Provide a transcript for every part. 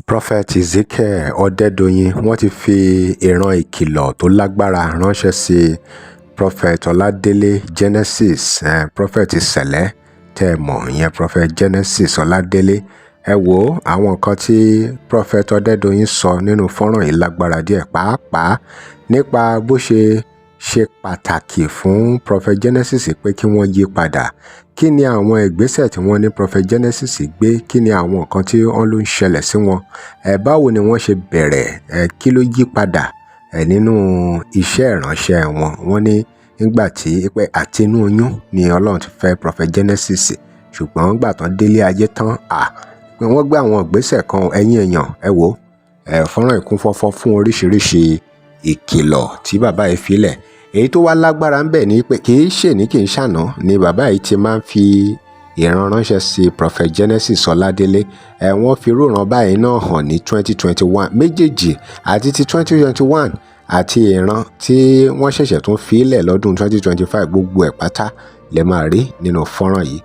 Prophet Ezekiel Ọdẹ́dọ̀yìn wọ́n ti fi ìran ìkìlọ̀ tó lágbára ránṣẹ́ sí Prophet Oladele Genesis, Prophet Sẹ̀lẹ̀ tẹ́ ẹ mọ̀ ìyẹn Prophet Genesis Oladele. Ẹ wo àwọn nǹkan tí Prophet Ọdẹ́dọ̀yìn sọ nínú fọ́nrán yìí lágbára díẹ̀, pàápàá nípa bó ṣe pàtàkì fún Prophet Genesis pé kí wọ́n yí padà. Kí ni àwọn ìgbésẹ̀ tí wọ́n ní Prophet Genesis gbé? Kí ni àwọn nǹkan tí wọ́n ló ń ṣẹlẹ̀ sí wọn? Báwo ni wọ́n ṣe bẹ̀rẹ̀? Kí ló yí padà nínú iṣẹ́ ìránṣẹ́ wọn? Wọ́n ní nígbà tí pé àti inú oyún ni Ọlọ́run ti fẹ́ Prophet Genesis, ṣùgbọ́n nígbà tán délé ayé tán, pé wọ́n gbé àwọn ìgbésẹ̀ kan. Ẹ̀yin èèyàn, ẹ wò fọ́nrán ìkúnfọ́fọ́ fún oríṣiríṣi ìkìlọ̀ tí bàbá yìí filẹ̀. Èyí tó wá lágbára ń bẹ ní pé kì í ṣe ní kì í ṣàná ni bàbá yìí ti máa ń fi ìran ránṣẹ́ sí Prophet Genesis Ọládélé. Wọ́n fi irú ìran báyìí náà hàn ní 2021 méjèèjì, àti ti 2021 àti ìran tí wọ́n ṣẹ̀ṣẹ̀ tún filẹ̀ lọ́dún 2025, gbogbo ẹ̀ pátá lè máa rí nínú fọ́nrán yìí.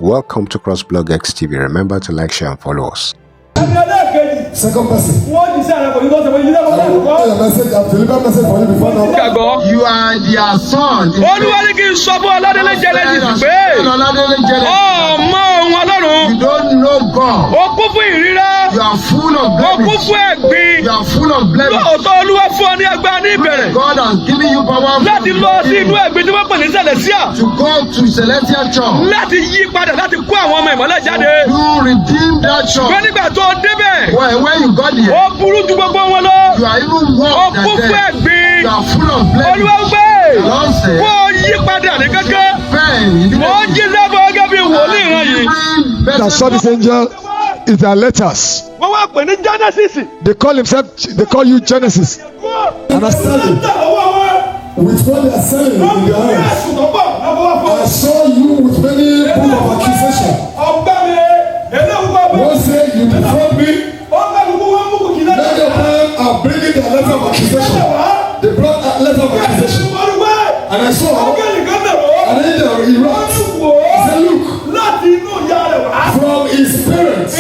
Welcome to CrossBlog X TV. Remember to like, share, and follow us. Second person. I will message. I've delivered message for you before now. You are their son. You don't know God. You are full of blemish. You are full of blemish. God has given you power to go to Celestial Church. You redeem that church. When you got here, you are even worse than them. You are full of blemish. The Lord said, I saw this angel is their letters. They call you Genesis. And I started with what they are selling in their hands. I saw you with many books of accusation. One said you defraud me. Many of them are bringing their letter of accusation. They brought a letter of accusation. And I saw an angel, he wrote, he said, look, from his parents,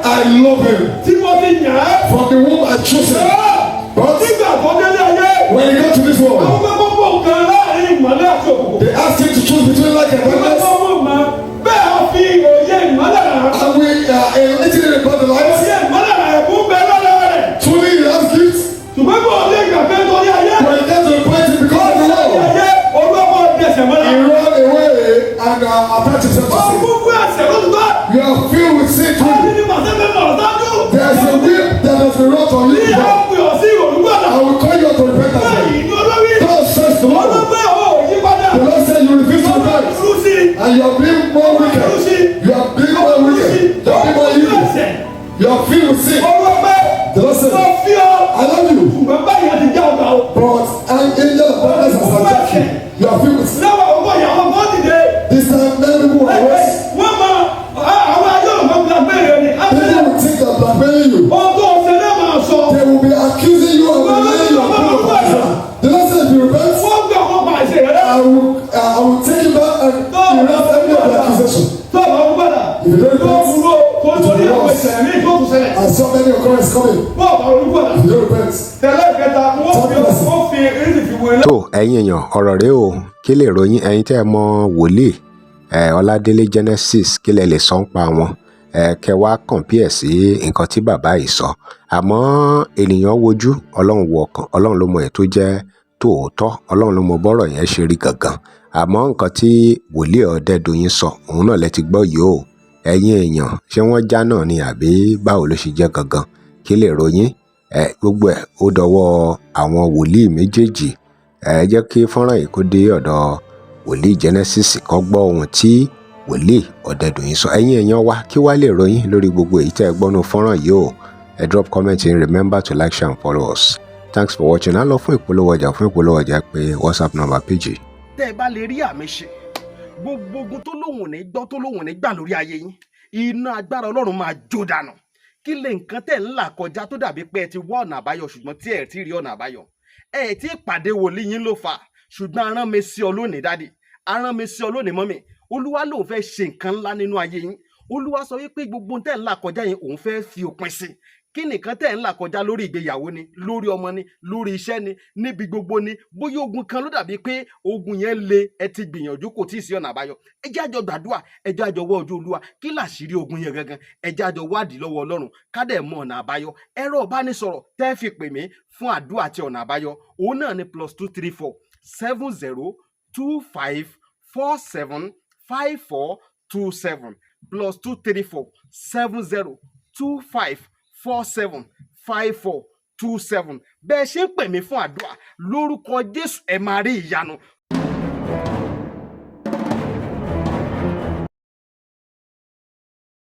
I love him. From the womb I chose him. But when he got to this world, they asked him to choose between light and darkness. And we are eating about the light. Truly he has gifts. When he gets to the point he becomes the Lord. He ran away and attached himself to sin. You are filled with sin truly. There is a whip that has been wrought on you. I will call you out to repentance. God says to the Lord. The Lord said you refuse to repent. And you are being more wicked. You are being more wicked. You are being more evil. You are filled with sin. The Lord said, I love you. But an angel of darkness has attacked you. You are filled with sin. This time many people are worse. People will think they're blackmailing you. They will be accusing you of delaying your proof of accusation. The Lord said if you repent, I will take you back and erase every of the accusation. If you don't repent, it will be worse. I saw many occurrences coming. If you don't repent, tó ẹ̀yin èèyàn, ọ̀rọ̀ rèé o. Kí lè ròyìn ẹ̀yin tẹ́ ẹ mọ wòlíì Ọládélé Genesis? Kí lẹ lè sọ ń pa wọn? Kẹ wá compare sí nǹkan tí bàbá yìí sọ. Àmọ́ ènìyàn wojú, Ọlọ́run wo ọkàn. Ọlọ́run ló mọ èyí tó jẹ́ tòótọ́. Ọlọ́run ló mọ bọ́rọ̀ yẹn ṣe rí gangan. Àmọ́ nǹkan tí wòlíì Ọdẹ́dọ̀yìn sọ, òun náà lẹ ti gbọ́ yìí o. Ẹ̀yin èèyàn, ṣé wọ́n já náà ni àbí báwo ló ṣe jẹ́ gangan? Kí lè ròyìn? Gbogbo ẹ̀ ó dọwọ́ àwọn wòlíì méjèèjì. Jẹ́ kí fọ́nrán yìí kó dé ọ̀dọ̀ wòlíì Genesis kó gbọ́ ohun tí wòlíì Ọdẹ́dọ̀yìn sọ. Ẹ̀yin èèyàn wa, kí wá lè ròyìn lórí gbogbo èyí tẹ́ ẹ gbọ́ nínú fọ́nrán yìí o. Drop comment in. Remember to like, share, and follow us. Thanks for watching. Á lọ fún ìpolówó ọjà pé WhatsApp number PG. Tẹ́ ẹ bá lè rí àmì ṣe, gbogbo ogun tó lóhùn ní gbọ́ tó lóhùn ní gbà lórí ayé yín, iná agbára Ọlọ́run máa jó dànù. Kí lè nǹkan tẹ́ ń là kọjá tó dàbí pé ẹ ti wá ọ̀nà àbáyọ ṣùgbọ́n tí ẹ ti rí ọ̀nà àbáyọ? Ẹ ti pàdé wòlíì yín ló fà. ṣùgbọ́n arán mi sí ọ lónìí dádì, arán mi sí ọ lónìí mọ́mì. Olúwa lòun fẹ́ ṣe nǹkan ńlá nínú ayé yín. Olúwa sọ wípé gbogbo tẹ́ ń là kọjá yẹn òun fẹ́ fi òpin sí. Kí nìkan tẹ́ ń là kọjá lórí ìgbéyàwó ni, lórí ọmọ ni, lórí iṣẹ́ ni, níbi gbogbo ni, bóyá ogun kan ló dàbí pé ogun yẹn le, ẹ ti gbìyànjú kò tí ì sí ọ̀nà àbáyọ. Ẹ jẹ́ àjọ gbàdúrà, ẹ jẹ́ àjọ wá ojú Olúwa. Kí làṣírí ogun yẹn gangan? Ẹ jẹ́ àjọ wádìí lọ́wọ́ Ọlọ́run ká dẹ̀ mọ ọ̀nà àbáyọ. Ẹ̀rọ ìbánisọ̀rọ̀ tẹ́ fi pè mí fún àdúrà àti ọ̀nà àbáyọ òun náà ni +234 70 25 47 5427 +234 70 25 47 5427. Bẹ́ẹ̀ ṣe ń pè mí fún àdúrà lórúkọ Jésù ẹ máa rí ìyanu.